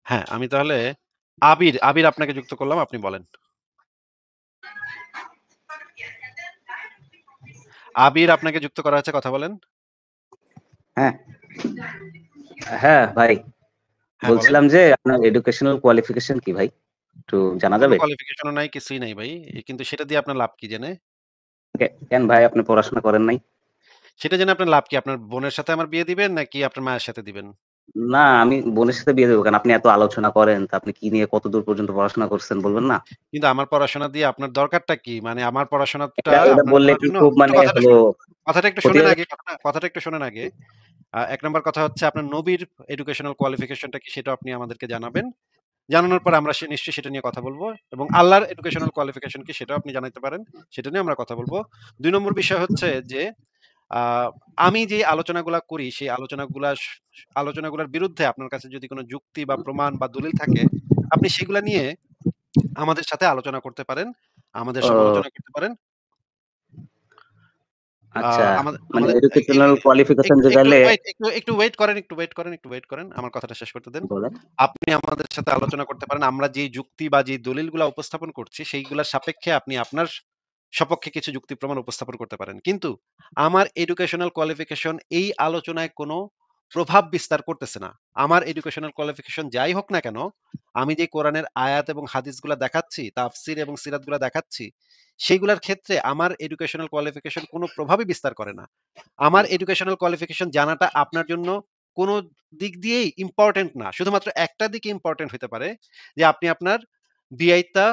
হ্যাঁ, আমি তাহলে আবির আপনাকে যুক্ত করলাম। আপনি বলেন। আবির আপনাকে যুক্ত করা হয়েছে, কথা বলেন। হ্যাঁ, হ্যাঁ ভাই, হ্যাঁ, বলেন। বলছিলাম যে আপনার এডুকেশনাল কোয়ালিফিকেশন কি ভাই? একটু জানা কোনো যাবে? কোয়ালিফিকেশনও নাই, কিছুই নাই ভাই। কিন্তু সেটা দিয়ে আপনার লাভ কি জেনে? কেন ভাই আপনি পড়াশোনা করেন নাই? সেটা জেনে আপনার লাভ কি? আপনার বোনের সাথে আমার বিয়ে দিবেন নাকি আপনার মায়ের সাথে দিবেন? না, আমি বোনের সাথে বিয়ে দেব কেন? আপনি এত আলোচনা করেন, তা আপনি কি নিয়ে কতদূর পর্যন্ত পড়াশোনা করছেন বলবেন না? কিন্তু আমার পড়াশোনা দিয়ে আপনার দরকারটা কি? মানে আমার পড়াশোনাটা এটা আপনার বললে করার কি জন্য খুব একটু মানে কথাটা হলো শুনুন। কথাটা একটু ক্ষতি শোনেন হয়ে আগে, কথাটা একটু শোনেন আগে। ১ নাম্বার কথা হচ্ছে আপনার নবীর এডুকেশনাল কোয়ালিফিকেশনটা কি সেটাও আপনি আমাদেরকে জানাবেন। জানানোর পর আমরা নিশ্চয়ই সেটা নিয়ে কথা বলব। এবং আল্লাহর এডুকেশনাল কোয়ালিফিকেশন কি সেটাও আপনি জানাইতে পারেন। সেটা নিয়ে আমরা কথা বলব। ২ নম্বর বিষয় হচ্ছে যে আ আমি যে আলোচনাগুলা করি সেই আলোচনাগুলার বিরুদ্ধে আপনার কাছে যদি কোন যুক্তি বা প্রমাণ বা দলিল থাকে, আপনি সেগুলা নিয়ে আমাদের সাথে আলোচনা করতে পারেন, আমাদের ও সমালোচনা করতে পারেন। আ আচ্ছা, আমাদের মানে আমাদের এ এ এডুকেশনাল কোয়ালিফিকেশন একটু একটু যেটালে ওয়েট একটু ওয়েট করেন, একটু ওয়েট করেন। আমার কথাটা শেষ করতে দেন। বলেন। আপনি আমাদের সাথে আলোচনা করতে পারেন। আমরা যেই যুক্তি বা যেই দলিলগুলা উপস্থাপন করছি, সেইগুলার সাপেক্ষে আপনি আপনার সপক্ষে কিছু যুক্তি প্রমাণ উপস্থাপন করতে পারেন। কিন্তু আমার এডুকেশনাল কোয়ালিফিকেশন এই আলোচনায় কোনো প্রভাব বিস্তার করতেছে না। আমার এডুকেশনাল কোয়ালিফিকেশন যাই হোক না কেন, আমি যে কোরআনের আয়াত এবং হাদিসগুলা দেখাচ্ছি, তাফসির এবং সিরাতগুলা দেখাচ্ছি, সেইগুলার ক্ষেত্রে আমার এডুকেশনাল কোয়ালিফিকেশন কোনো প্রভাবই বিস্তার করে না। আমার এডুকেশনাল কোয়ালিফিকেশন জানাটা আপনার জন্য কোনো দিক দিয়েই ইম্পোর্টেন্ট না। শুধুমাত্র একটা দিকে ইম্পোর্টেন্ট হইতে পারে যে আপনি আপনার বিয়াইত্তা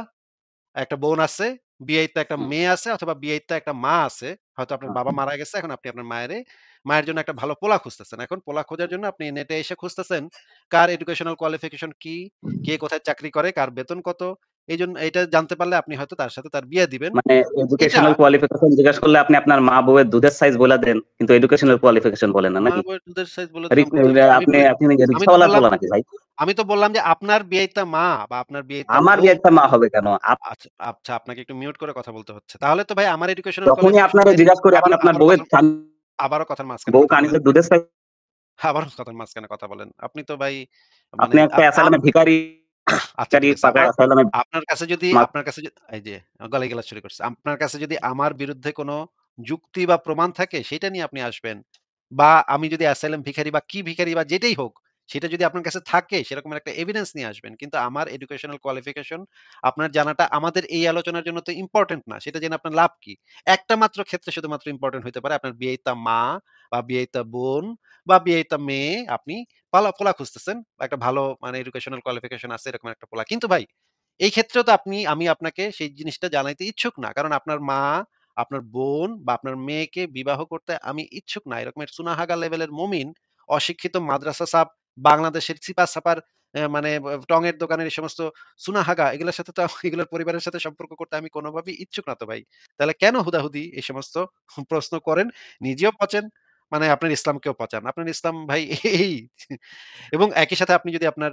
একটা বোন আছে, বিয়েতে একটা হুম, মেয়ে আছে অথবা বিয়েতে একটা মা আছে। হয়তো আপনার বাবা মারা গেছে। এখন আপনি আপনার মায়ের জন্য একটা ভালো পোলা খুঁজতেছেন। এখন পোলা খোঁজার জন্য আপনি নেটে এসে খুঁজতেছেন কার এডুকেশনাল কোয়ালিফিকেশন কি, কে কোথায় চাকরি করে, কার বেতন কত। এইজন্য এটা জানতে পারলে আপনি হয়তো তার সাথে তার বিয়ে দিবেন। মানে এটা এডুকেশনাল কোয়ালিফিকেশন জিজ্ঞাসা করলে আপনি আপনার মা বউয়ের দুধের সাইজ বলে দেন, কিন্তু এডুকেশনাল কোয়ালিফিকেশন বলেন না মা নাকি? বউয়ের দুধের সাইজ বলে দিলাম কোথায়? আপনি আপনি আমি তো রিক্সাওয়ালার বললাম পোলা নাকি ভাই? আমি তো বললাম যে আপনার বিয়েতে মা বা আপনার বিয়েতে আমার বোন। বিয়ের মা হবে কেন? আচ্ছা, আচ্ছা আপনাকে একটু মিউট করে কথা বলতে হচ্ছে। তাহলে তো ভাই আমার এডুকেশনাল যখনই কোয়ালিফিকেশন আপনারা দিয়ে জিজ্ঞাসা করি আপনি আবারও আপনার আবারও বউয়ের কথা আবারও কথার মাঝখানে বউ কথা বলেন। কানিজের দুধের সাইজ। আবারও কথার মাঝখানে কথা বলেন। আপনি তো ভাই মানে আপনি একটা অ্যাসাইলামে ভিখারি আচ্ছা ঠিক আছে। পাকা অ্যাসাইলামে আপনার কাছে যদি মা আপনার কাছে এই যে গালিগালাজ শুরু করছে। আপনার কাছে যদি আমার বিরুদ্ধে কোনো যুক্তি বা প্রমাণ থাকে সেটা নিয়ে আপনি আসবেন। বা আমি যদি অ্যাসাইলাম ভিখারি বা কি ভিখারি বা যেটাই হোক, সেটা যদি আপনার কাছে থাকে সেরকম একটা এভিডেন্স নিয়ে আসবেন। কিন্তু আমার এডুকেশনাল কোয়ালিফিকেশন আপনার জানাটা আমাদের এই আলোচনার জন্য তো ইম্পোর্টেন্ট না। সেটা জেনে আপনার লাভ কি? একটা মাত্র ক্ষেত্রে শুধুমাত্র ইম্পোর্টেন্ট হইতে পারে আপনার বিয়েইতা মা বা বিয়েইতা বোন বা বিয়েইতা মেয়ে আপনি পোলা খুঁজতেছেন। একটা ভালো মানে এডুকেশনাল কোয়ালিফিকেশন আছে এরকম একটা পোলা। কিন্তু ভাই এই ক্ষেত্রেও তো আমি আপনাকে সেই জিনিসটা জানাইতে ইচ্ছুক না। কারণ আপনার মা, আপনার বোন বা আপনার মেয়েকে বিবাহ করতে আমি ইচ্ছুক না। এরকমের সুনাহাগা লেভেলের মুমিন, অশিক্ষিত মাদ্রাসা ছাপ, বাংলাদেশের চিপা-চাপার মানে টঙের দোকানের এই সমস্ত সুনাহাগা এগুলোর সাথে তো এগুলোর পরিবারের সাথে সম্পর্ক করতে আমি কোনোভাবেই ইচ্ছুক না তো ভাই। তাহলে কেন হুদাহুদি এই সমস্ত প্রশ্ন করেন? নিজেও পচেন, মানে আপনার ইসলামকেও পচান। আপনার ইসলাম ভাই এই এবং একই সাথে আপনি যদি আপনার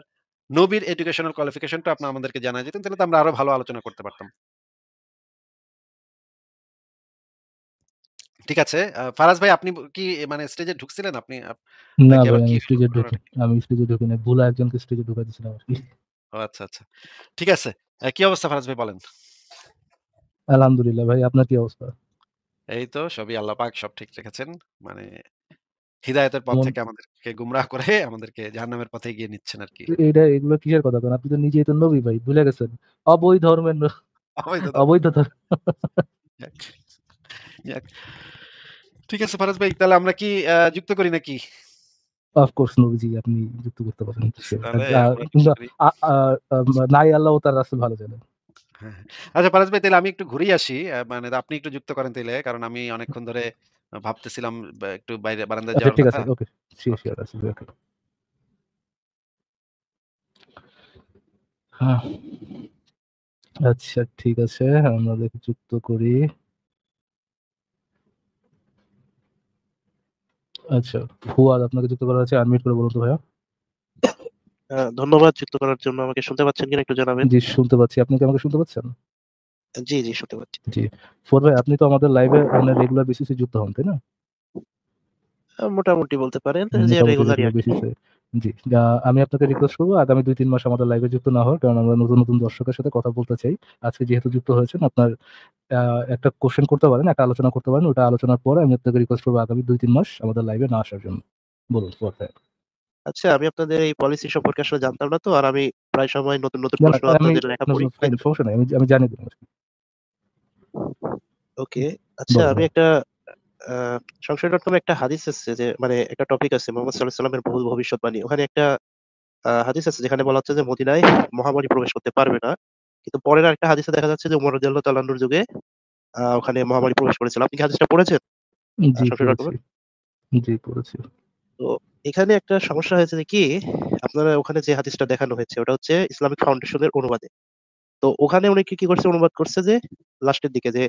নবীর এডুকেশনাল কোয়ালিফিকেশনটা আপনি আমাদেরকে জানায় যেতেন, তাহলে তো আমরা আরো ভালো আলোচনা করতে পারতাম। ঠিক আছে। ফারাজ ভাই আপনি কি মানে স্টেজে ঢুকছিলেন আপনি না নাকি ভাই, আবার কি আমি হলো স্টেজে ঢুকি ঘটনাটা কি? আমি স্টেজে ঢুকি নাই। ভুলে একজনকে স্টেজে ঢুকাই দিয়েছিলাম আরকি। ও আচ্ছা, আচ্ছা। ঠিক আছে। কি অবস্থা ফারাজ ভাই বলেন? আলহামদুলিল্লাহ ভাই, আপনার কি অবস্থা? এই তো সবই আল্লাহ পাক সব ঠিক রেখেছেন। মানে হিদায়াতের পথ এমন থেকে আমাদেরকে গুমরাহ করে আমাদেরকে জাহান্নামের পথে এগিয়ে নিচ্ছেন আরকি। এগুলো কিসের কথা কেন? আপনি তো নিজেই তো নবী ভাই, ভুলে গেছেন? অবৈ ধর্মের অবৈধ ধর্ম। অবৈধ ধর্ম। যাক, যাক। ঠিক আছে ফারাজ ভাই তাহলে আমরা কি যুক্ত করি নাকি? অফকোর্স নবীজি আপনি যুক্ত করতে পারেন। শিওর। তাহলে আমরা যুক্ত কিন্তু করি। নাই আল্লাহ ও তার রাসূল ভালো জানেন। হ্যাঁ, হ্যাঁ। আচ্ছা ফারাজ ভাই তাইলে আমি একটু ঘুরেই আসি। মানে আপনি একটু যুক্ত করেন তাইলে। কারণ আমি অনেকক্ষণ ধরে ভাবতেছিলাম একটু বাইরে বারান্দায় আচ্ছা যাওয়ার ঠিক কথা। আছে। ওকে। শিওর, ওকে। শিওর রাসূল। ওকে। হ্যাঁ, আচ্ছা ঠিক আছে। আমরা দেখি যুক্ত করি। আচ্ছা, ফুয়াদ আপনাকে যুক্ত করা হয়েছে। আনমিউট করে বলুন তো ভাইয়া। ধন্যবাদ যুক্ত করার জন্য। আমাকে শুনতে পাচ্ছেন কিনা একটু জানাবেন? জি, শুনতে পাচ্ছি। আপনি কি আমাকে শুনতে পাচ্ছেন? জি, জি শুনতে পাচ্ছি। জি। ফুয়াদ ভাই, আপনি তো আমাদের লাইভে মানে রেগুলার বেসিসে যুক্ত হন, তাই না? মোটামুটি বলতে পারেন যে মোটামুটি রেগুলারই রেগুলার আরকি। বেসিসে। জি, আমি আপনাকে রিকোয়েস্ট করবো আগামী 2-3 মাস আমাদের লাইভে যুক্ত না হওয়ার, কারণ আমরা নতুন নতুন দর্শকের সাথে কথা বলতে চাই। আজকে যেহেতু যুক্ত হয়েছেন, আপনার একটা কোশ্চেন করতে পারেন, একটা আলোচনা করতে পারেন। ওটা আলোচনার পরে আমি আপনাকে রিকোয়েস্ট করবো আগামী 2-3 মাস আমাদের লাইভে না আসার জন্য। বলুন পর্দায়। আচ্ছা, আমি আপনাদের এই পলিসি সম্পর্কে আসলে জানতাম না তো, আর আমি প্রায় সময় নতুন নতুন না, না, প্রশ্ন আমি আপনাদের লেখা না, পড়ি। ফাইন, সমস্যা নাই। আমি জানি দিলাম আরকি। ওকে, আচ্ছা, বলেন আমি ভাই। একটা সংশয়.com একটা হাদিস আছে, যে মানে একটা টপিক আছে মোহাম্মদ সাল্লাল্লাহু আলাইহি সাল্লামের ভুল ভবিষ্যৎবাণী। ওখানে একটা হাদিস আছে যেখানে বলা হচ্ছে যে মদিনায় মহামারী প্রবেশ করতে পারবে না, কিন্তু পরের একটা হাদিসে দেখা যাচ্ছে যে উমর রাদিয়াল্লাহু তাআলা আনহুর যুগে ওখানে মহামারী প্রবেশ করেছিল। আপনি কি হাদিসটা পড়েছেন জি, সংশয়.com পড়েছি। এর? জি, পড়েছি। তো এখানে একটা সমস্যা হয়েছে যে কি, আপনারা ওখানে যে হাদিসটা দেখানো হয়েছে ওটা হচ্ছে ইসলামিক ফাউন্ডেশনের অনুবাদে। তো ওখানে উনি কি করছে, অনুবাদ করছে যে লাস্টের দিকে যে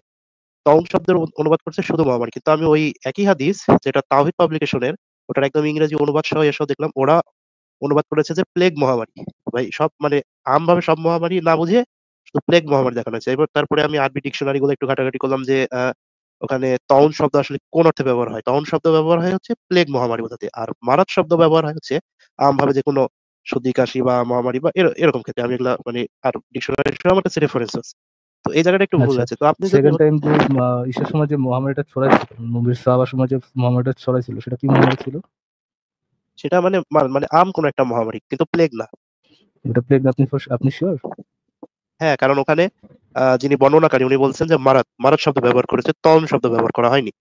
তাউন শব্দের অনুবাদ করছে শুধু মহামারী। কিন্তু আমি ওই একই হাদিস, যেটা তাওহীদ পাবলিকেশনের, ওটার একদম ইংরেজি অনুবাদ সহ এসব দেখলাম ওরা অনুবাদ করেছে যে প্লেগ মহামারী। ভাই, সব মানে আমভাবে সব মহামারী না বুঝে শুধু প্লেগ মহামারী দেখানো হয়েছে। এবার তারপরে আমি আরবি ডিকশনারি গুলো একটু ঘাটাঘাটি করলাম যে ওখানে তাউন শব্দ আসলে কোন অর্থে ব্যবহার হয়। তাউন শব্দ ব্যবহার হয় হচ্ছে প্লেগ মহামারী বোঝাতে, আর মারাত শব্দ ব্যবহার হয় হচ্ছে আমভাবে যে কোনো সর্দি কাশি বা মহামারী বা এরকম ক্ষেত্রে। আমি এগুলা মানে আর ডিকশনারি আমার কাছে রেফারেন্স আছে। তো এই জায়গাটা একটু ভুল আচ্ছা, আছে। তো আপনি যদি সেকেন্ড টাইম যে ইসের সময় যে মহামারীটা ছড়াইছিল, নবীর সাহাবার সময় যে মহামারীটা ছড়াইছিল, সেটা কি মহামারী ছিল? সেটা মানে মানে আম কোন একটা মহামারী, কিন্তু প্লেগ না। এটা প্লেগ না? আপনি শিওর? হ্যাঁ, কারণ ওখানে যিনি বর্ণনাকারী উনি বলছেন যে মারাত মারাত শব্দ ব্যবহার করেছে, তন শব্দ ব্যবহার করা হয়নি।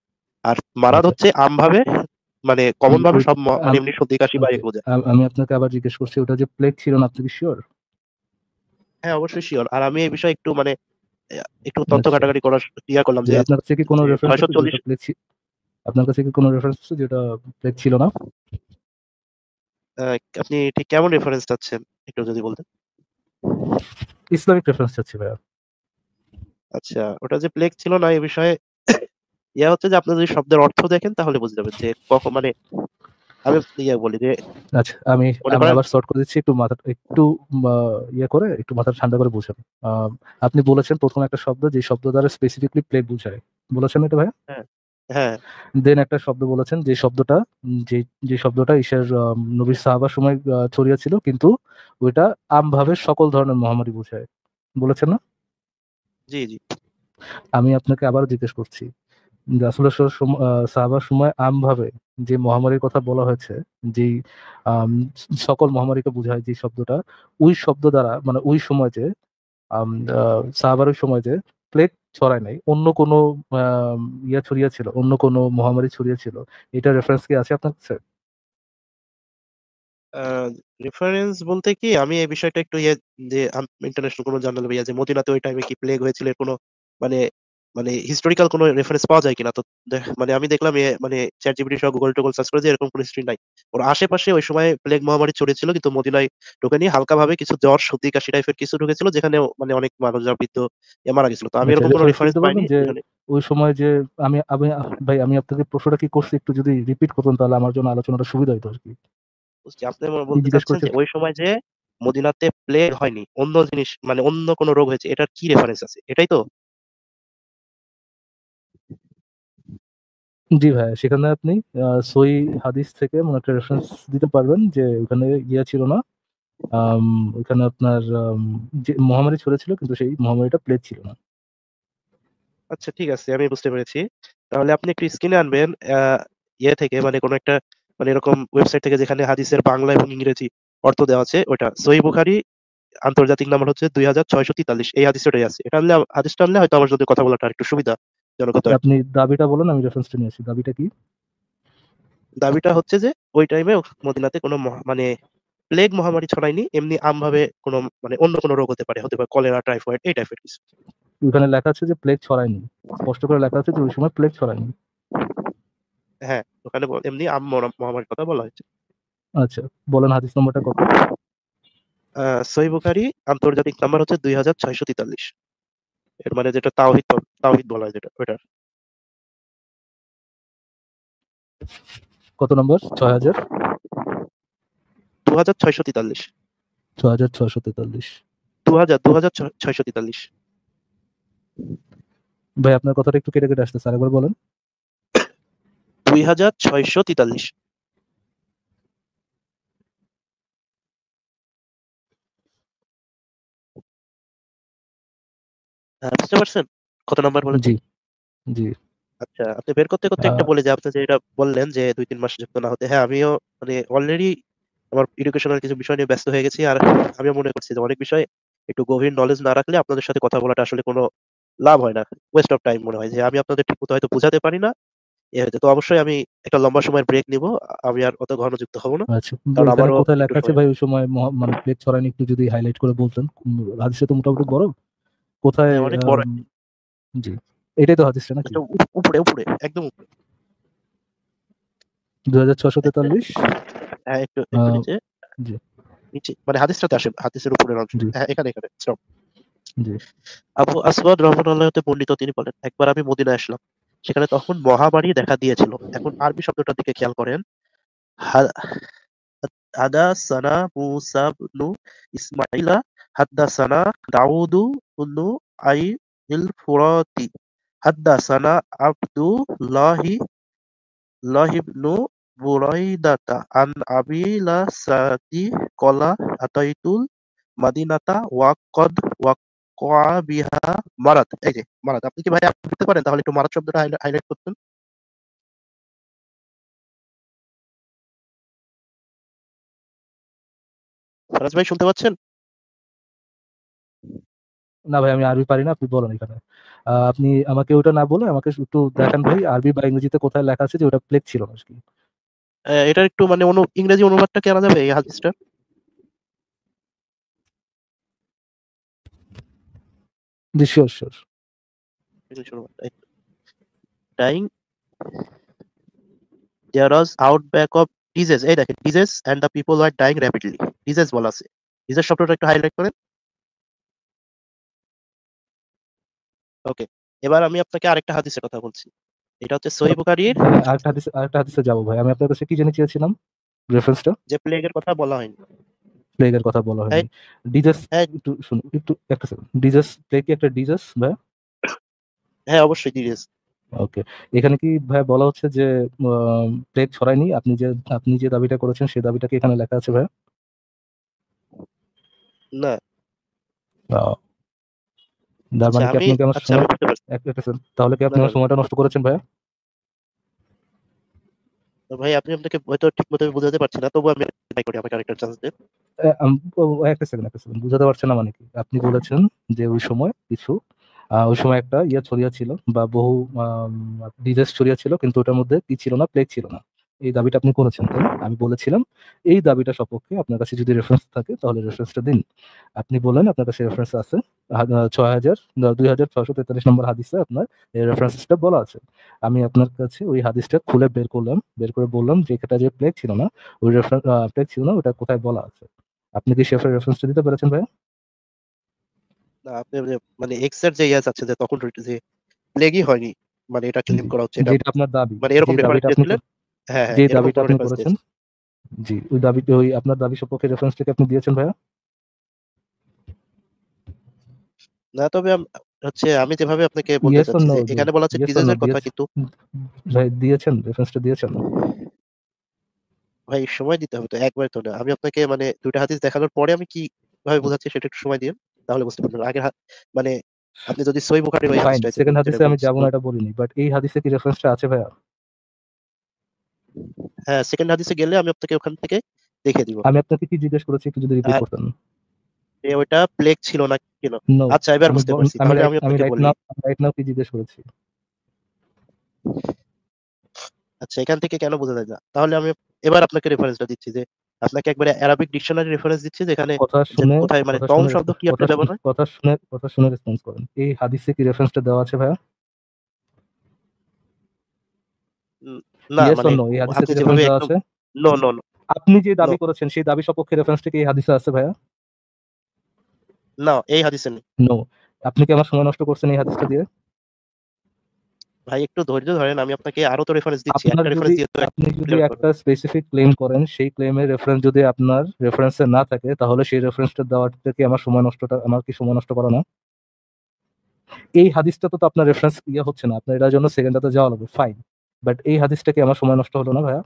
আর মারাত আচ্ছা, হচ্ছে আমভাবে মানে কমন ভাবে সব মানে আম এমনি সর্দি কাশি বা ওকে। বোঝায়। আমি আপনাকে আবার জিজ্ঞেস করছি, ওটা যে প্লেগ ছিল না, আপনি কি শিওর? হ্যাঁ, অবশ্যই শিওর। আর আমি এই বিষয়ে একটু মানে একটু তথ্য আচ্ছা, ঘাটাঘাটি করার করলাম যে যে আপনার কাছে কি কোনো যে রেফারেন্স আছে যে 640। ওটা প্লেগ আপনার কাছে কি কোনো রেফারেন্স আছে যে ওটা প্লেগ ছিল না? আপনি ঠিক কেমন রেফারেন্স চাচ্ছেন একটু যদি বলতেন। ইসলামিক রেফারেন্স চাচ্ছি ভাইয়া। আচ্ছা, ওটা যে প্লেগ ছিল না এই বিষয়ে হচ্ছে যে আপনি যদি শব্দের অর্থ দেখেন তাহলে বুঝে যাবেন যে কখন মানে আমি বলি যে আচ্ছা, আমি মনে আমি করেন। আবার শর্ট করে দিচ্ছি, একটু মাথা একটু করে একটু মাথা ঠান্ডা করে বুঝেন। আপনি বলেছেন প্রথম একটা শব্দ, যে শব্দ দ্বারা স্পেসিফিকলি প্লেগ বোঝায়, বলেছেন এটা ভাইয়া? হ্যাঁ, হ্যাঁ, দেন একটা শব্দ বলেছেন যে শব্দটা যে শব্দটা ঈশার নবীর সাহাবার সময় ছড়িয়ে ছিল, কিন্তু ওইটা আমভাবে সকল ধরনের মহামারী বোঝায়, বলেছেন না? জি, জি। আমি আপনাকে আবার জিজ্ঞেস করছি, রাসূলের সাহাবার সময় আমভাবে যে মহামারীর কথা বলা হয়েছে, যেই আম সকল মহামারীকে বোঝায় যে শব্দটা, ওই শব্দ দ্বারা মানে ওই সময় যে আম আ সাহাবার ওই সময় যে প্লেগ ছড়ায় নাই, অন্য কোনো ছড়িয়েছিল, অন্য কোনো মহামারী ছড়িয়েছিল। এটার রেফারেন্স কি আছে আপনার কাছে? রেফারেন্স বলতে কি, আমি এই বিষয়টা একটু যে ইন্টারন্যাশনাল কোনো জার্নাল বা যে মদিনাতে ওই টাইমে কি প্লেগ হয়েছিল এর কোনো মানে মানে হিস্টোরিক্যাল কোনো রেফারেন্স পাওয়া যায় কিনা। তো মানে আমি দেখলাম মানে চ্যাট জিপিটি সহ গুগল টুগল সার্চ করে যে এরকম কোনো হিস্ট্রি নাই। ওর আশেপাশে ওই সময় প্লেগ মহামারী ছড়িয়েছিল, কিন্তু মদিনায় ঢোকেনি। হালকাভাবে কিছু জ্বর সর্দি কাশি টাইপের কিছু ঢুকেছিল, যেখানে মানে অনেক মানুষ যারা বৃদ্ধ মারা গেছিল। তো আমি আচ্ছা, এরকম কোনো রেফারেন্সটা রেফারেন্স দিতে পাইনি পারবেন যে যেখানে। ওই সময় যে আমি আমি ভাই, আমি আপনাকে প্রশ্নটা কি করছি একটু যদি রিপিট করতেন, তাহলে আমার জন্য আলোচনাটা সুবিধা হতো আরকি। বুঝছি, আপনি কি বলতে জিজ্ঞেস চাচ্ছেন করছেন? যে ওই সময় যে মদিনাতে প্লেগ হয়নি, অন্য জিনিস মানে অন্য কোনো রোগ হয়েছে, এটার কি রেফারেন্স আছে, এটাই তো? জি ভাই, সেখানে আপনি সহিহ হাদিস থেকে মনে একটা রেফারেন্স দিতে পারবেন যে ওখানে ছিল না। আম ওখানে আপনার যে মহামারী ছড়িয়েছিল, কিন্তু সেই মহামারীটা প্লেগ ছিল না। আচ্ছা, ঠিক আছে, আমি বুঝতে পেরেছি। তাহলে আপনি একটু স্ক্রিনে আনবেন থেকে মানে কোনো একটা মানে এরকম ওয়েবসাইট থেকে যেখানে হাদিসের বাংলা এবং ইংরেজি অর্থ দেওয়া আছে। ওটা সহিহ বুখারী, আন্তর্জাতিক নাম্বার হচ্ছে 2643। এই হাদিস ওটাই আছে। এটা আনলে হাদিসটা আনলে হয়তো আমার সাথে কথা বলাটা আরেকটু সুবিধাজনক হতো আরকি। আপনি দাবিটা বলেন, আমি রেফারেন্সটা নিয়ে আসি। দাবিটা কি? দাবিটা হচ্ছে যে ওই টাইমে মদিনাতে কোনো মানে প্লেগ মহামারী ছড়ায়নি। এমনি আমভাবে কোনো মানে অন্য কোনো রোগ হতে পারে। হতে পারে কলেরা, টাইফয়েড এই টাইপের কিছু। ওখানে লেখা আছে যে প্লেগ ছড়ায়নি। স্পষ্ট করে লেখা আছে যে ওই সময় প্লেগ ছড়ায়নি। হ্যাঁ, ওখানে এমনি মহামারীর কথা বলা হয়েছে। আচ্ছা, বলেন হাদিস নম্বরটা কত? সহিহ বুখারী, আন্তর্জাতিক নাম্বার হচ্ছে 2643। এর মানে যেটা তাওহীদ বলা হয় যেটা ওইটা। কত নম্বর? ৬০০০? 2643। ৬৬৪৩। 2643। ভাই, আপনার কথাটা একটু কেটে কেটে আসতেছে, আরেকবার বলেন। 2643। বুঝতে পারছেন কত নাম্বার বলেন? জি জি আচ্ছা, আপনি বের করতে করতে একটা আহ, বলে যে আপনি যে এটা বললেন যে 2-3 মাস যুক্ত না হতে, হ্যাঁ আমিও মানে অলরেডি আমার এডুকেশনাল কিছু বিষয় নিয়ে ব্যস্ত হয়ে গেছি, আর আমিও মনে করছি যে অনেক বিষয় একটু গভীর নলেজ না রাখলে আপনাদের সাথে কথা বলাটা আসলে কোনো লাভ হয় না, ওয়েস্ট অফ টাইম মনে হয় যে আমি আপনাদের ঠিক মতো হয়তো বোঝাতে পারি না। এ হয়তো তো অবশ্যই আমি একটা লম্বা সময়ের ব্রেক নিব, আমি আর অত ঘন যুক্ত হব না, আচ্ছা কারণ এখানে আমারও কোথায় একটু লেখা আছে সময়। ভাই ওই সময় মানে প্লেগ ছড়ায়নি, একটু যদি হাইলাইট করে বলতেন। হাদিসে তো মোটামুটি বড়, কোথায়? হ্যাঁ অনেক বড়। জি এটাই তো হাদিসটা নাকি? একটা উপরে উপরে একদম উপরে। 2643। হ্যাঁ একটু একটু নিচে জি নিচে মানে হাদিসটাতে আসে, হাদিসের উপরের অংশ। জি হ্যাঁ এখানে এখানে stop। জি আবু আসওয়াদ রহমাতুল্লাহ হতে বর্ণিত, তিনি বলেন, একবার আমি মদিনায় আসলাম, সেখানে তখন মহামারী দেখা দিয়েছিল। এখন আরবি শব্দটার দিকে খেয়াল করেন। হা- হাদাসানা মুসা ইবনু ইসমাইলা হাদাসানা দাউদু ইবনু আইল ফুরাতি হাদাসানা আব্দুল্লাহি ইবনু বুরাইদাতা আন আবি লাসাতি কলা আতাইতুল মাদিনাতা ওয়াকদ ওয়াকওয়া বিহা মারাত। এই যে মারাত, আপনি কি ভাই আপনি বুঝতে পারেন? তাহলে একটু মারাত শব্দটা হাইলাইট করতেন। ফারাজ ভাই শুনতে পাচ্ছেন? না ভাই আমি আরবি পারি না, আপনি বলেন এখানে। আপনি আমাকে ওটা না বলে আমাকে একটু দেখান ভাই, আরবি বা ইংরেজিতে কোথায় লেখা আছে যে ওটা প্লেগ ছিল না কি? এটার একটু মানে ইংরেজি অনুবাদটা কি আনা যাবে এই হাদিসটা? জি শিওর শিওর। ইংলিশ অনুবাদটা dying there was outbreak of disease. এই দেখেন, disease and the people were dying rapidly, disease বলা আছে। ডিজিজ শব্দটা একটু হাইলাইট করেন। ওকে, এবার আমি আপনাকে আরেকটা হাদিসের কথা বলছি। এটা হচ্ছে সহিহ বুখারীর, ভাই আরেকটা হাদিসে যাবো ভাই, আমি আপনার কাছে কি জেনে চেয়েছিলাম রেফারেন্সটা। যে প্লেগের কথা বলা হয়নি। প্লেগের কথা বলা এই হয়নি। ডিজাস, হ্যাঁ একটু শুনুন, একটু একটা সেকেন্ড। ডিজাস প্লেগ কি একটা ডিজাস ভাই? হ্যাঁ অবশ্যই ডিজিজ। ওকে, এখানে কি ভাই বলা হচ্ছে যে প্লেগ ছড়ায়নি? আপনি যে দাবিটা করেছেন সেই দাবিটা কি এখানে লেখা আছে ভাই? না। তার আচ্ছা মানে কি আমি আপনি কি আমার আচ্ছা সময় আমি বুঝতে পারছি। একটা second, তাহলে কি না আপনি না আমার সময়টা নষ্ট করেছেন ভাইয়া? ভাই, আপনি আপনাকে হয়তো ঠিক মতো বোঝাতে পারছি না, তবু আমি ট্রাই করি, আমাকে আরেকটা চান্স দেন। একটা সেকেন্ড বুঝাতে পারছেন না মানে কি? আপনি বলেছেন যে ওই সময় কিছু ওই সময় একটা ইয়ে ছড়িয়ে ছিল বা বহু ডিজিজ ছড়িয়ে ছিল, কিন্তু ওটার মধ্যে কি ছিল না? প্লেগ ছিল না। এই দাবিটা আপনি করেছেন তাই না? আমি বলেছিলাম এই দাবিটা সপক্ষে আপনার কাছে যদি রেফারেন্স থাকে তাহলে রেফারেন্সটা দিন। আপনি বললেন আপনার কাছে রেফারেন্স আছে। 2643 নম্বর হাদিসে আপনার এই রেফারেন্সটা বলা আছে। আমি আপনার কাছে ওই হাদিসটা খুলে বের করলাম, বের করে বললাম যে এটা যে প্লেগ ছিল না, ওই রেফারেন্স প্লেগ ছিল না, ওটা কোথায় বলা আছে। আপনি কি শেফের রেফারেন্সটা দিতে পেরেছেন ভাইয়া? না আপনি মানে এক্স এর যে ইয়াস আছে যে তখন যে প্লেগই হয়নি, মানে এটা ক্লেম করা হচ্ছে, এটা যেটা আপনার দাবি, মানে যে এরকম রেফারেন্স দাবিটা আপনি দিয়েছিলেন। হ্যাঁ হ্যাঁ যে এরকম দাবিটা কোন আপনি রেফারেন্স করেছেন, দিয়েছে? জি ওই দাবিটা, ওই আপনার দাবি সপক্ষে রেফারেন্সটা কি আপনি দিয়েছেন ভাইয়া? না, তবে হচ্ছে আমি যেভাবে আপনাকে বলতে ইয়েস অর চাচ্ছি নো? যে জি এখানে বলা আছে ইয়েস অর নো ডিজিজের কথা, দিয়েছেন কিন্তু ভাই? দিয়েছেন, রেফারেন্সটা দিয়েছেন? ভাই সময় দিতে হবে তো, একবার তো না। আমি আপনাকে মানে দুইটা হাদিস দেখানোর পরে আমি কি ভাবে বোঝাচ্ছি সেটা একটু সময় দিন, তাহলে বুঝতে পারবেন। আগের মানে আপনি যদি সহিহ বুখারীর ওই ফাইন, হাদিসটা সেকেন্ড যেটা হাদিসে আমি যাবো না বল। এটা বলিনি, বাট এই হাদিসে কি রেফারেন্সটা আছে ভাইয়া? হ্যাঁ সেকেন্ড হাদিসে গেলে আমি আপনাকে ওখান থেকে দেখে দিব। আমি আপনাকে কি জিজ্ঞেস করেছি একটু যদি রিপিট আর করতেন। ওইটা প্লেগ ছিল না কেন? নো, আচ্ছা এবার আমি বুঝতে পারছি, আমি তাহলে রাইট আমি আমি আপনাকে রাইট বলি। নাও রাইট নাও কি জিজ্ঞেস করেছি? আচ্ছা এখান থেকে কেন বোঝা যায় না, তাহলে আমি এবার আপনাকে রেফারেন্সটা দিচ্ছি, যে আপনাকে একবারে অ্যারাবিক ডিকশনারি রেফারেন্স দিচ্ছি, যেখানে কথা যে শুনে কোথায় মানে কথা তং শুনে শব্দ কি কথা আপনার ব্যবহার হয়। কথা শুনে রেসপন্স করেন। এই হাদিসে কি রেফারেন্সটা দেওয়া আছে ভাইয়া? উম, না ইয়েস মানে অর নো, এই হাদিসে আপনি কি রেফারেন্স যেভাবে দেওয়া একদম আছে? নো নো নো আপনি যে নো দাবি করেছেন সেই দাবি সপক্ষে রেফারেন্সটা কি এই হাদিসে আছে ভাইয়া? না, এই হাদিসে নেই। নো। আপনি কি আমার সময় নষ্ট করছেন এই হাদিসটা দিয়ে? ভাই একটু ধৈর্য ধরেন, আমি আপনাকে আরো তো রেফারেন্স দিচ্ছি, আপনার একটা যদি রেফারেন্স দিয়ে তো আপনি যদি ক্লিয়ার একটা করবেন। স্পেসিফিক ক্লেম করেন, সেই ক্লেমের রেফারেন্স যদি আপনার রেফারেন্সে না থাকে, তাহলে সেই রেফারেন্সটা দেওয়াটা কি আমার কি সময় নষ্ট করা না? এই হাদিসটা তো আপনার রেফারেন্স ইয়ে হচ্ছে না, আপনার এটার জন্য সেকেন্ডটাতে যাওয়া লাগবে, ফাইন। বাট এই হাদিসটা কি আমার সময় নষ্ট হলো না ভাইয়া?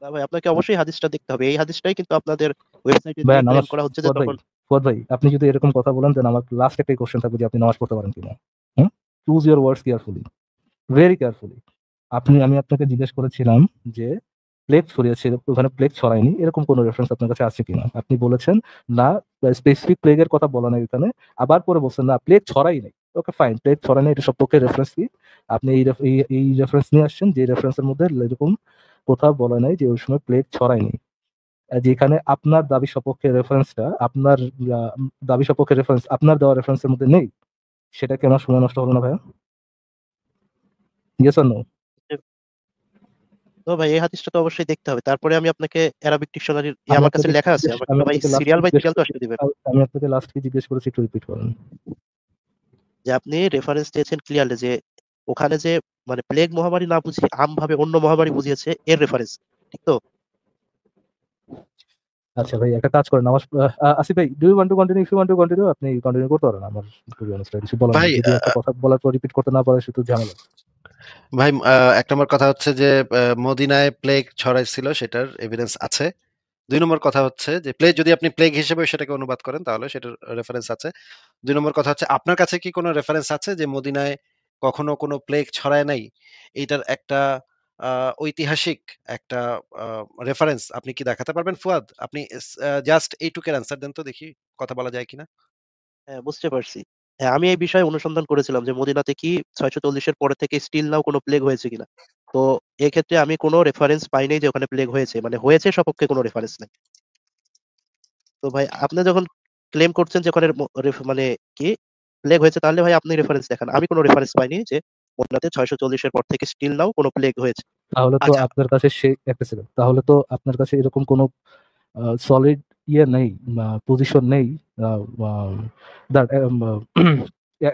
না ভাই, আপনাকে অবশ্যই হাদিসটা দেখতে হবে, এই হাদিসটাই কিন্তু আপনাদের ওয়েবসাইটে ভাইয়া দিয়ে ক্লেম নামাজ করা হচ্ছে যে ফুয়াদ ভাই, তখন ফুয়াদ ভাই, আপনি যদি এরকম কথা বলেন দেন আমার লাস্ট একটাই কোশ্চেন থাকবে যে আপনি নামাজ পড়তে পারেন কিনা। Hmm, choose your words carefully, very carefully. আমি আপনাকে জিজ্ঞেস করেছিলাম যে প্লেগ ছড়িয়েছে, ওখানে প্লেগ ছড়ায়নি, এরকম কোনো রেফারেন্স আপনার কাছে আছে কিনা। আপনি বলেছেন না, স্পেসিফিক প্লেগের কথা বলা নাই এখানে। আবার পরে বলছেন না, প্লেগ ছড়াই নাই। ওকে ফাইন, প্লেগ ছড়াই নাই, এটা সবপক্ষে রেফারেন্স কি? আপনি এই রেফারেন্স নিয়ে আসছেন যে রেফারেন্সের মধ্যে এরকম কোথাও বলা নাই যে ওই সময় প্লেগ ছড়ায়নি। যেখানে আপনার দাবি সপক্ষে রেফারেন্সটা, আপনার দাবি সপক্ষে রেফারেন্স আপনার দেওয়া রেফারেন্সের মধ্যে নেই, সেটা কি আমার সময় নষ্ট হলো না ভাইয়া? Yes or no? তো ভাই এই হাদিসটা তো অবশ্যই দেখতে হবে, তারপরে আমি আপনাকে অ্যারাবিক ডিকশনারি আমি আমার কাছে আপনাকে লেখা আছে, আমাকে আমি তো ভাই আপনাকে লাস্ট সিরিয়াল বাই জিজ্ঞেস সিরিয়াল তো করেছি, আসলে দিবেন। আমি আপনাকে লাস্ট কি জিজ্ঞেস করেছি একটু রিপিট করেন। যে আপনি রেফারেন্স দিয়েছেন ক্লিয়ারলি যে ওখানে যে মানে প্লেগ মহামারী না বুঝিয়ে আমভাবে অন্য মহামারী বুঝিয়েছে এর রেফারেন্স, ঠিক তো? আচ্ছা ভাই, একটা কাজ করেন, আমার আসিফ ভাই, do you want to continue? If you want to continue আপনি কন্টিনিউ করতে পারেন। আমার টু বি অনেস্ট কিছু বলার নেই, ভাই যদি একটা কথা বলার পর রিপিট করতে না পারে সেটা ঝামেলা। ভাই ১ নম্বর কথা হচ্ছে যে মদিনায় প্লেগ ছড়াইছিল সেটার এভিডেন্স আছে। ২ নম্বর কথা হচ্ছে যে যদি আপনি প্লেগ হিসেবে সেটাকে অনুবাদ করেন তাহলে সেটার রেফারেন্স আছে। ২ নম্বর কথা হচ্ছে আপনার কাছে কি কোনো রেফারেন্স আছে যে মদিনায় কখনো কোনো প্লেগ ছড়ায় নাই? এইটার একটা আ ঐতিহাসিক একটা আ রেফারেন্স আপনি কি দেখাতে পারবেন ফুয়াদ? আপনি জাস্ট এইটুকের অ্যান্সার দেন তো দেখি কথা বলা যায় কিনা? হ্যাঁ, বুঝতে পারছি। হ্যাঁ, আমি এই বিষয়ে অনুসন্ধান করেছিলাম যে মদিনাতে কি ৬৪০ এর পরে থেকে স্টিল নাও কোনো প্লেগ হয়েছে কিনা। তো এক্ষেত্রে আমি কোনো রেফারেন্স পাই নাই যে ওখানে প্লেগ হয়েছে, মানে হয়েছে সপক্ষে কোনো রেফারেন্স নাই। তো ভাই আপনি যখন ক্লেম করছেন যে ওখানে মানে কি প্লেগ হয়েছে, তাহলে ভাই আপনি রেফারেন্স দেখান। আমি কোনো রেফারেন্স পাইনি যে মদিনাতে ৬৪০ এর পর থেকে স্টিল নাও কোনো প্লেগ হয়েছে। তাহলে তো আচ্ছা, আপনার কাছে একটা সেকেন্ড, তাহলে তো আপনার কাছে এরকম কোনো সলিড ইয়ে নেই, পজিশন নেই। আহ, আহ,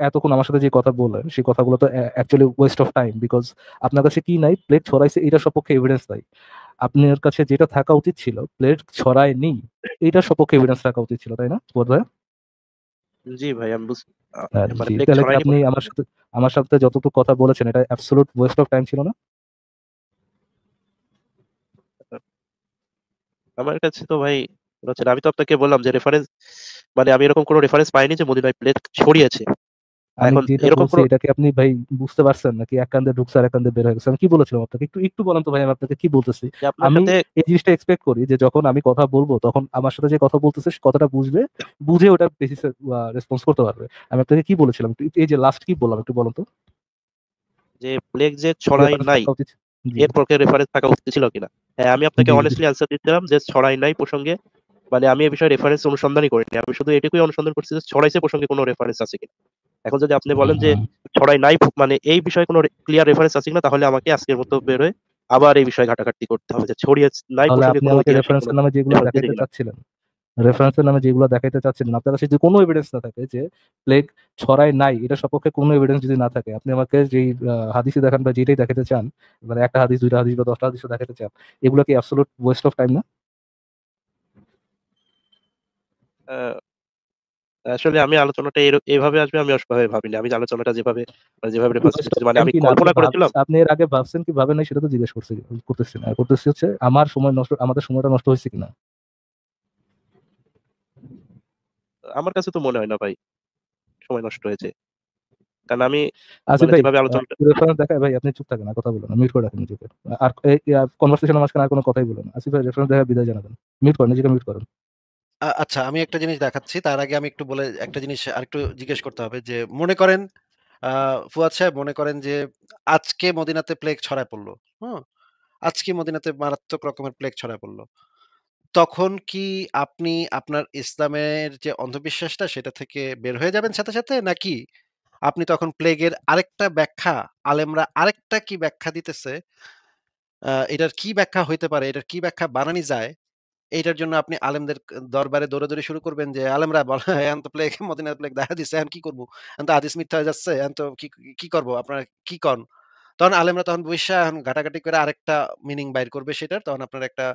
এতক্ষণ আমার সাথে যে কথা বললেন সেই কথাগুলো তো actually West of time, because আপনার কাছে কি নাই? প্লেট ছড়াইছে এটা সপক্ষে এভিডেন্স নাই। আপনার কাছে যেটা থাকা উচিত ছিল, প্লেট ছড়ায়নি, এটা সপক্ষে এভিডেন্স থাকা উচিত ছিল, তাই না বোধ হয়? জি ভাই, আমি মানে জি, প্লেগ তাহলে কি ছড়ায়নি আপনি আমার সাথে যতটুকু কথা বলেছেন এটা অ্যাবসলিউট ওয়েস্ট অফ টাইম ছিল না? আমার কাছে তো ভাই মনে হচ্ছে না। আমি তো আপনাকে বললাম যে রেফারেন্স, মানে আমি এরকম কোনো রেফারেন্স পাইনি যে মদিনায় প্লেগ ছড়িয়েছে। আমি এখন যেটা এরকম বলছি কোনো এটাকে আপনি ভাই বুঝতে পারছেন নাকি? এক কান্দে ঢুকছে আর এক কান্দে বের হয়ে গেছে। আমি কি বলেছিলাম আপনাকে? একটু একটু বলেন তো ভাই, আমি আপনাকে কি বলতেছি। যে আপনার আমি সাথে এই জিনিসটা এক্সপেক্ট করি যে যখন আমি কথা বলবো তখন আমার সাথে যে কথা বলতেছে সে কথাটা বুঝবে, বুঝে ওটা বেসিসে রেসপন্স করতে পারবে। আমি আপনাকে কি বলেছিলাম এই যে লাস্ট কি বললাম একটু বলুন তো। যে প্লেগ যে ছড়াই রেফারেন্স নাই থাকা উচিত। জি, এর পক্ষে রেফারেন্স থাকা উচিত ছিল কিনা। হ্যাঁ, আমি আপনাকে জি, জি। অনেস্টলি অ্যান্সার দিচ্ছিলাম যে ছড়াই নাই প্রসঙ্গে, মানে আমি এই বিষয়ে রেফারেন্স অনুসন্ধানই করিনি। আমি শুধু এটুকুই অনুসন্ধান করছি যে ছড়াইছে প্রসঙ্গে কোনো রেফারেন্স আছে কিনা। এখন যদি আপনি বলেন যে হুম। ছড়াই নাই, মানে এই বিষয়ে কোনো ক্লিয়ার রেফারেন্স আছে কিনা, তাহলে আমাকে আজকের মতো বেরোয় আবার এই বিষয়ে ঘাটাঘাটি করতে হবে যে ছড়িয়ে নাই তাহলে প্রসঙ্গে আপনি কোনো আমাকে ঐতিহাসিক কোনো রেফারেন্সের নামে যেগুলো রেফারেন্স দিতে দেখাইতে কিনা। চাচ্ছিলেন, রেফারেন্সের নামে যেগুলো দেখাইতে চাচ্ছিলেন, আপনার কাছে যদি কোনো এভিডেন্স না থাকে যে প্লেগ ছড়ায় নাই, এটা সপক্ষে কোনো এভিডেন্স যদি না থাকে, আপনি আমাকে যেই হাদিসে দেখান বা যেটাই দেখাতে চান, মানে একটা হাদিস, দুইটা হাদিস বা 10টা হাদিসও দেখাতে চান, এগুলো কি অ্যাবসলিউট ওয়েস্ট অফ টাইম না? আহ, আসলে আমি আলোচনাটা এইভাবে আসবে আমি আসলে ভাবিনি। আমি আলোচনাটা যেভাবে যেভাবে রেফারেন্স ওয়েস্ট অফ দিচ্ছি, মানে টাইম আমি কি না? কল্পনা করেছিলাম। আপনি এর আগে ভাবছেন কি ভাবেন নাই সেটা তো জিজ্ঞেস করতেছি না, করতেছি হচ্ছে আমার সময় নষ্ট, আমাদের সময়টা নষ্ট হয়েছে কিনা। আমার কাছে তো মনে হয় না ভাই সময় নষ্ট হয়েছে, কারণ আমি আসিফ মানে ভাই, যেভাবে আলোচনাটা রেফারেন্স দেখায় ভাই, আপনি চুপ থাকেন না, কথা বলেন, মিউট করে রাখেন নিজেকে। আর কনভারসেশনের মাঝখানে আর কোনো কথাই বলেন না। আসিফ ভাই, রেফারেন্স দেখায় বিদায় জানাবেন। মিউট করেন, নিজেকে মিউট করেন। আচ্ছা, আমি একটা জিনিস দেখাচ্ছি। তার আগে আমি একটু বলে একটা জিনিস আরেকটু জিজ্ঞেস করতে হবে যে মনে করেন আ ফুয়াদ সাহেব মনে করেন যে আজকে মদিনাতে প্লেগ ছড়ায় পড়ল। হুম? আজকে মদিনাতে মারাত্মক রকমের প্লেগ ছড়ায় পড়ল। তখন কি আপনি আপনার ইসলামের যে অন্ধবিশ্বাসটা সেটা থেকে বের হয়ে যাবেন সাথে, সাথে? নাকি আপনি তখন প্লেগের আরেকটা ব্যাখ্যা, আলেমরা আরেকটা কি ব্যাখ্যা দিতেছে, এটার কি ব্যাখ্যা হইতে পারে, এটার কি ব্যাখ্যা বানানি যায়, এইটার জন্য আপনি আলেমদের দরবারে দৌড়াদৌড়ি শুরু করবেন যে, "আলেমরা বলে এখন তো প্লেগ মদিনার প্লেগ দেখা দিছে। এখন কি করব? এখন তো হাদিস মিথ্যা হয়ে যাচ্ছে। এখন তো কি করব? আপনারা কি কন?" তখন আলেমরা তখন বইসা এখন ঘাটাঘাটি করে আরেকটা মিনিং বাইর করবে সেটার। তখন আপনার একটা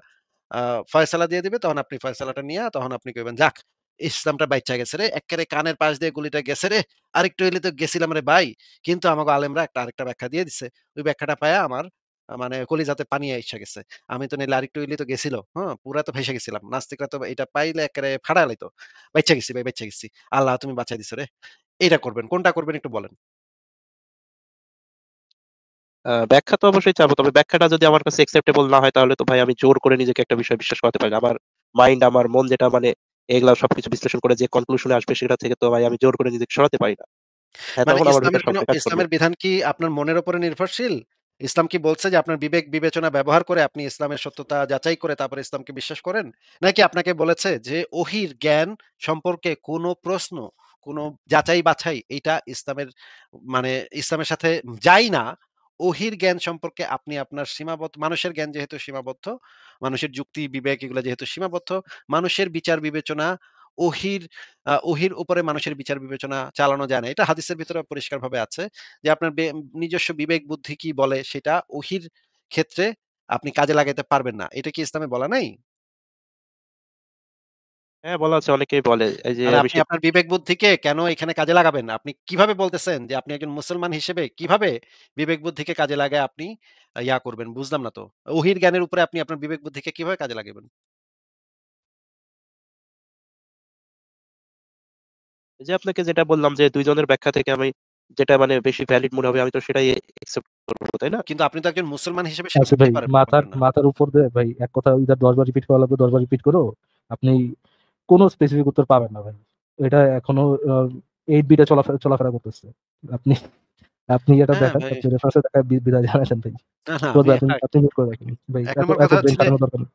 আ ফয়সালা দিয়ে দিবে। তখন আপনি ফয়সালাটা নিয়া তখন আপনি কইবেন, "যাক! ইসলামটা বাইচ্চা গেছে রে। এক্কেরে কানের পাশ দিয়ে গুলিটা গেছে রে। আরেকটু হইলে তো গেছিলাম রে ভাই। কিন্তু আমাগো আলেমরা আরেকটা ব্যাখ্যা দিয়ে দিছে। ওই ব্যাখ্যাটা পাইয়া আমার মানে কলিজাতে পানি আইসা গেছে। আমি তো নাইলে আরেকটু হইলেই তো গেছিল। হ্যাঁ? পুরা তো ভাইসা গেছিলাম। নাস্তিকরা তো এটা পাইলে একেবারে ফাড়ায় লাইতো। বাইচ্চা গেছি ভাই, বাইচ্চা গেছি। আল্লাহ তুমি বাঁচায় দিছো রে। এইটা করবেন। কোনটা করবেন একটু বলেন? ব্যাখ্যা তো অবশ্যই চাবো। তবে ব্যাখ্যাটা যদি আমার কাছে একসেপ্টেবল না হয় তাহলে তো ভাই আমি জোর করে নিজেকে একটা বিষয় বিশ্বাস করাতে পারি না। আমার মাইন্ড, আমার মন যেটা মানে এগুলা সবকিছু বিশ্লেষণ করে যে কনক্লুশনে আসবে সেটা থেকে তো ভাই আমি জোর করে নিজেকে সরাতে পারি না। হ্যাঁ, মানে তখন আমার ভিতর সংশয় কাজ করবে। ইসলামের বিধান কি আপনার মনের উপরে নির্ভরশীল? ইসলাম কি বলছে যে আপনার বিবেক বিবেচনা ব্যবহার করে আপনি ইসলামের সত্যতা যাচাই করে তারপরে ইসলামকে বিশ্বাস করেন? নাকি আপনাকে বলেছে যে ওহীর জ্ঞান সম্পর্কে কোনো প্রশ্ন, কোনো যাচাই বাছাই এইটা ইসলামের মানে ইসলামের সাথে যায় না। ওহীর জ্ঞান সম্পর্কে আপনি আপনার সীমাবদ্ধ মানুষের জ্ঞান যেহেতু সীমাবদ্ধ, মানুষের যুক্তি বিবেক এগুলা যেহেতু সীমাবদ্ধ, মানুষের বিচার বিবেচনা ওহীর ওহীর উপরে মানুষের বিচার বিবেচনা চালানো যায় না। এটা হাদিসের ভিতরে পরিষ্কারভাবে আছে যে আপনার নিজস্ব বিবেক বুদ্ধি কি বলে সেটা ওহীর ক্ষেত্রে আপনি কাজে লাগাইতে পারবেন না। এটা কি ইসলামে বলা নাই? হ্যাঁ, বলা আছে, অনেকেই বলে এই যে তাহলে আমি আপনি আপনার বিবেক বুদ্ধিকে কেন এখানে কাজে লাগাবেন? আপনি কিভাবে বলতেছেন যে আপনি একজন মুসলমান হিসেবে কিভাবে বিবেক বুদ্ধিকে কাজে লাগায় আপনি ইয়া করবেন? বুঝলাম না তো। ওহীর জ্ঞানের উপরে আপনি আপনার বিবেক বুদ্ধিকে কিভাবে কাজে লাগাবেন? এই যে আপনাকে যেটা বললাম যে ২ জনের ব্যাখ্যা থেকে আমি যেটা মানে বেশি ভ্যালিড মনে হবে আমি তো সেটাই একসেপ্ট করব, তাই না? কিন্তু আপনি তো একজন মুসলমান হিসেবে সেটা আচ্ছা ভাই, করতেই মাথার পারবেন না। মাথার উপর দিয়ে ভাই এক কথা ইদার 10 বার রিপিট করা লাগবে, 10 বার রিপিট করো। আপনি কোনো স্পেসিফিক উত্তর পাবেন না ভাই। এটা এখনো 8 বিটে চলাফেরা করতেছে। আপনি আপনি এটা হ্যাঁ, দেখান, ভাই। আপনি রেফারেন্সে দেখা বিদায় জানাচ্ছেন ভাই। না, না তো আমি আপনি আপনি মিউট করে রাখেন ভাই। ১ এত নম্বর এত কথা ব্রেন হচ্ছে যে খাটানোর দরকার নেই।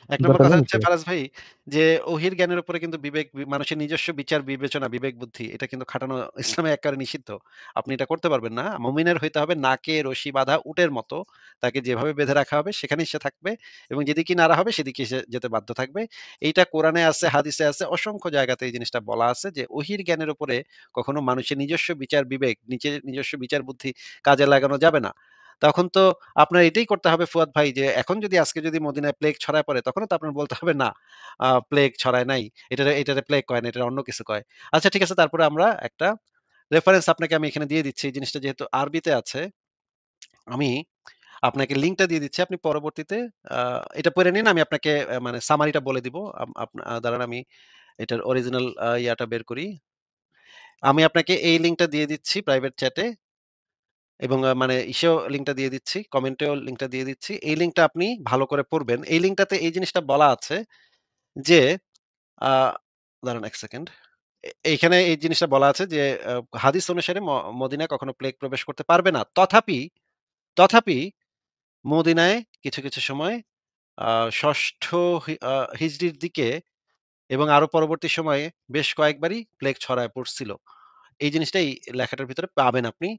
১ নম্বর দরকার কথা নেই, মিউট হচ্ছে করে রাখেন। ফারাজ ভাই যে ওহির জ্ঞানের উপরে কিন্তু মানুষের নিজস্ব বিচার বিবেচনা, বিবেক বুদ্ধি এটা কিন্তু খাটানো ইসলামে এক্কেবারে নিষিদ্ধ। আপনি এটা করতে পারবেন না। মুমিনের হইতে হবে নাকে রশি বাঁধা উটের মতো। তাকে যেভাবে বেঁধে রাখা হবে সেখানেই সে থাকবে এবং যেদিকে নাড়া হবে সেদিকে সে যেতে বাধ্য থাকবে। এইটা কোরআনে আছে, হাদিসে আছে, অসংখ্য জায়গাতে এই জিনিসটা বলা আছে যে ওহির জ্ঞানের উপরে কখনো মানুষের নিজস্ব বিচার বিবেক, নিজস্ব বিচার বুদ্ধি কাজে লাগানো যাবে না। তখন তো আপনার এটাই করতে হবে ফুয়াদ ভাই যে এখন যদি আজকে যদি মদিনায় প্লেগ ছড়ায় পড়ে তখনও তো আপনার বলতে হবে না প্লেগ ছড়ায় নাই। এটারে প্লেগ কয় না, এটারে অন্য কিছু কয়। আচ্ছা ঠিক আছে তারপরে আমরা একটা রেফারেন্স আপনাকে আমি এখানে দিয়ে দিচ্ছি। এই জিনিসটা যেহেতু আরবিতে আছে, আমি আপনাকে লিঙ্কটা দিয়ে দিচ্ছি। আপনি পরবর্তীতে আ এটা পড়ে নিন। আমি আপনাকে মানে সামারিটা বলে দিব। দাঁড়ান আমি এটার অরিজিনাল ইয়াটা বের করি। আমি আপনাকে এই লিঙ্কটা দিয়ে দিচ্ছি প্রাইভেট চ্যাটে। এবং মানে ইসেও লিঙ্কটা দিয়ে দিচ্ছি, কমেন্টেও লিঙ্কটা দিয়ে দিচ্ছি। এই লিঙ্কটা আপনি ভালো করে পড়বেন। এই লিঙ্কটাতে এই জিনিসটা বলা আছে যে, আ দাঁড়ান ১ সেকেন্ড। এইখানে এই জিনিসটা বলা আছে যে, হাদিস অনুসারে মদিনায় কখনো প্লেগ প্রবেশ করতে পারবে না। তথাপি মদিনায় কিছু সময় আ ৬ষ্ঠ হিজরির দিকে এবং আরো পরবর্তী সময়ে বেশ কয়েকবারই প্লেগ ছড়ায় পড়ছিল। এই জিনিসটা এই লেখাটার ভিতরে পাবেন আপনি।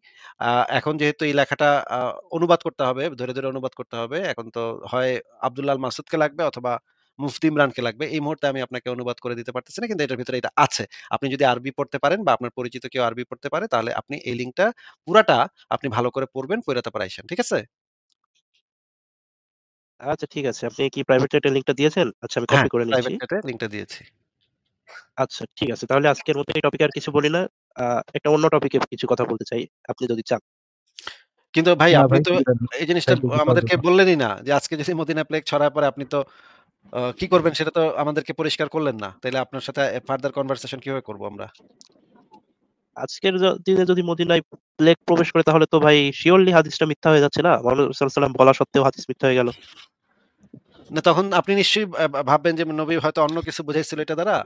আ এখন যেহেতু এই লেখাটা আ অনুবাদ করতে হবে, ধরে অনুবাদ করতে হবে। এখন তো হয় আব্দুল্লাহ আল মাসুদকে লাগবে অথবা মুফতি ইমরানকে লাগবে। এই মুহূর্তে আমি আপনাকে অনুবাদ করে দিতে পারতেছি না। কিন্তু এটার ভিতরে এটা আছে। আপনি যদি আরবি পড়তে পারেন বা আপনার পরিচিত কেউ আরবি পড়তে পারে তাহলে আপনি এই লিঙ্কটা পুরাটা আপনি ভালো করে পড়বেন, পইড়া তারপর আইসেন। ঠিক আছে? আচ্ছা ঠিক আছে। আপনি কি প্রাইভেট চ্যাটে লিংকটা দিয়েছেন? আচ্ছা আমি হ্যাঁ, কপি করে নিচ্ছি। প্রাইভেট চ্যাটে লিঙ্কটা দিয়েছি। আচ্ছা ঠিক আছে। তাহলে আজকের মতো এই টপিকে আর কিছু বলি না। আ একটা অন্য টপিকে কিছু কথা বলতে চাই। আপনি যদি চান। কিন্তু ভাই না আপনি ভাই, তো এই জিনিসটা থ্যাংক ইউ কিছু বলার আমাদেরকে জন্য। বললেনই না যে আজকে যদি মদিনায় প্লেগ ছড়ায় পড়ে আপনি তো কি করবেন সেটা তো আমাদেরকে পরিষ্কার করলেন না। তাইলে আপনার সাথে ফার্দার কনভারসেশন কিভাবে করব আমরা? আজকের দিনে যদি মদিনায় প্লেগ প্রবেশ করে তাহলে তো ভাই সিউরলি হাদিসটা মিথ্যা হয়ে যাচ্ছে না? মুহাম্মদ সাল্লাল্লাহু আলাইহি ওয়াসাল্লাম বলা সত্ত্বেও হাদিস মিথ্যা হয়ে গেল। না তখন আপনি নিশ্চয়ই ভাববেন যে নবী হয়তো অন্য কিছু বুঝাইছিল এটা দ্বারা।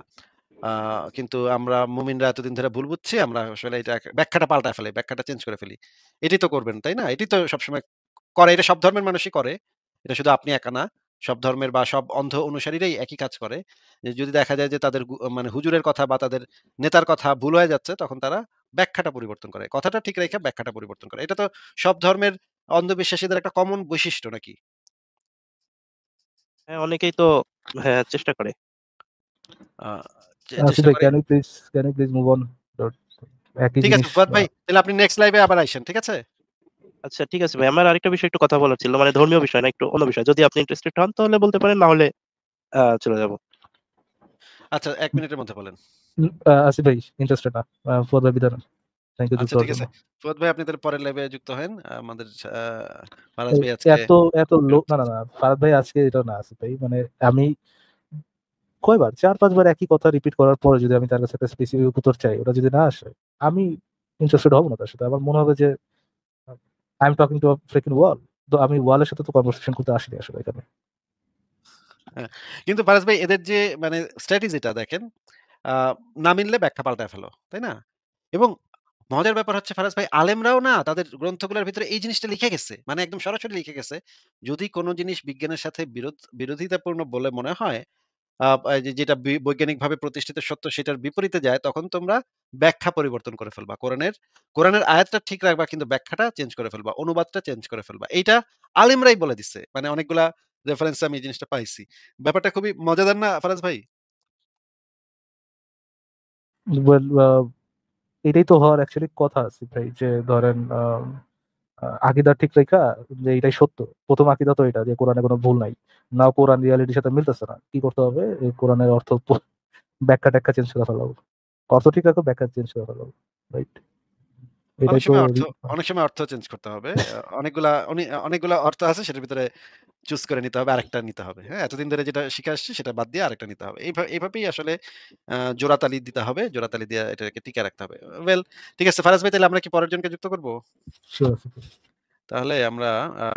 আ কিন্তু আমরা মুমিনরা এতদিন ধরে ভুল বুঝছি। আমরা আসলে এটা ব্যাখ্যাটা পাল্টায় ফেলি, ব্যাখ্যাটা চেঞ্জ করে ফেলি। এটাই তো করবেন, তাই না? এটাই তো সবসময় করে। এটা সব ধর্মের মানুষই করে। এটা শুধু আপনি একা না। সব ধর্মের বা সব অন্ধ অনুসারীরাই একই কাজ করে। যে যদি দেখা যায় যে তাদের মানে হুজুরের কথা বা তাদের নেতার কথা ভুল হয়ে যাচ্ছে তখন তারা ব্যাখ্যাটা পরিবর্তন করে। কথাটা ঠিক রেখে ব্যাখ্যাটা পরিবর্তন করে। এটা তো সব ধর্মের অন্ধবিশ্বাসীদের একটা কমন বৈশিষ্ট্য নাকি? হ্যাঁ, অনেকেই তো হ্যাঁ, চেষ্টা করে। আ আসিফ চেষ্টা ভাই, করে। Can you please move on? একই ঠিক আছে জিনিস। ফুয়াদ ভাই, তাহলে আপনি নেক্সট লাইভে আবার আইসেন। ঠিক আছে? আচ্ছা ঠিক আছে ভাই। আমার আরেকটা বিষয় একটু কথা বলার ছিল। মানে ধর্মীয় বিষয় না, একটু অন্য বিষয়। যদি আপনি ইন্টারেস্টেড হন তাহলে বলতে পারেন, না হলে চলে যাব। আচ্ছা ১ মিনিটের মধ্যে বলেন। আসিফ ভাই ইন্টারেস্টেড না, ফর দ্য বিধান। থ্যাংক ইউ যুক্ত আচ্ছা হওয়ার ঠিক জন্য। আছে। ফুয়াদ ভাই আপনি তাহলে পরের লাইভে যুক্ত হেন। আমাদের ফারাজ ভাই আজকে এত এত বিরক্ত না, না, করছে। না। ফারাদ ভাই আজকে এটা না আসিফ ভাই। মানে আমি কয়বার ৪-৫ বার একই কথা রিপিট করার পরে যদি আমি তার কাছে একটা স্পেসিফিক উত্তর চাই, ওটা যদি না আসে, আমি ইন্টারেস্টেড হব না তার সাথে। আমার মনে হবে যে I am talking to a freaking wall. তো আমি ওয়ালের সাথে তো কনভারসেশন করতে আসিনি আসলে এখানে। হ্যাঁ, কিন্তু ফারাজ ভাই এদের যে মানে স্ট্র্যাটেজিটা দেখেন, আ না মিললে ব্যাখ্যা পাল্টায় ফেলো। তাই না? এবং মজার ব্যাপার হচ্ছে ফারাজ ভাই আলেমরাও না তাদের গ্রন্থগুলোর ভিতরে এই জিনিসটা লিখে গেছে। মানে একদম সরাসরি লিখে গেছে। যদি কোন জিনিস বিজ্ঞানের সাথে বিরোধিতাপূর্ণ বলে মনে হয়, এই যে যেটা বৈজ্ঞানিকভাবে প্রতিষ্ঠিত সত্য সেটার বিপরীতে যায়, তখন তোমরা ব্যাখ্যা পরিবর্তন করে ফেলবা। কোরআনের আয়াতটা ঠিক রাখবা কিন্তু ব্যাখ্যাটা চেঞ্জ করে ফেলবা। অনুবাদটা চেঞ্জ করে ফেলবা। এইটা আলেমরাই বলে দিছে। মানে অনেকগুলা রেফারেন্স এ আমি এই জিনিসটা পাইছি। ব্যাপারটা খুবই মজাদার না ফারাজ ভাই? ওয়েল এটাই তো হওয়ার অ্যাকচুয়ালি কথা আসিফ ভাই, যে ধরেন আকীদা ঠিক রেখা যে এটাই সত্য। ১ম আকীদা তো এটা যে কোরআনে কোনো ভুল নাই। নাও কোরআন রিয়ালিটির সাথে মিলতেছে না। কি করতে হবে? এই কোরআনের অর্থ ব্যাখ্যা-ট্যাখ্যা চেঞ্জ করে ফেলাবো। অর্থ ঠিক রাখো, ব্যাখ্যা চেঞ্জ করে ফেলাবো। রাইট? অনেক এটাই তো সময় অনেক সময় অর্থ চেঞ্জ করতে হবে। অনেকগুলা অর্থ আছে সেটার ভিতরে চুজ করে নিতে হবে, আরেকটা নিতে হবে। হ্যাঁ? এতদিন ধরে যেটা শিখে আসছি সেটা বাদ দিয়ে আরেকটা নিতে হবে। এভাবেই আসলে জোড়াতালি দিতে হবে। জোড়াতালি দিয়ে এটাকে টিকায় রাখতে হবে। ওয়েল ঠিক আছে ফারাজ ভাই তাহলে আমরা কি পরের জনকে যুক্ত করব? শিওর আসিফ ভাই। তাহলে আমরা আ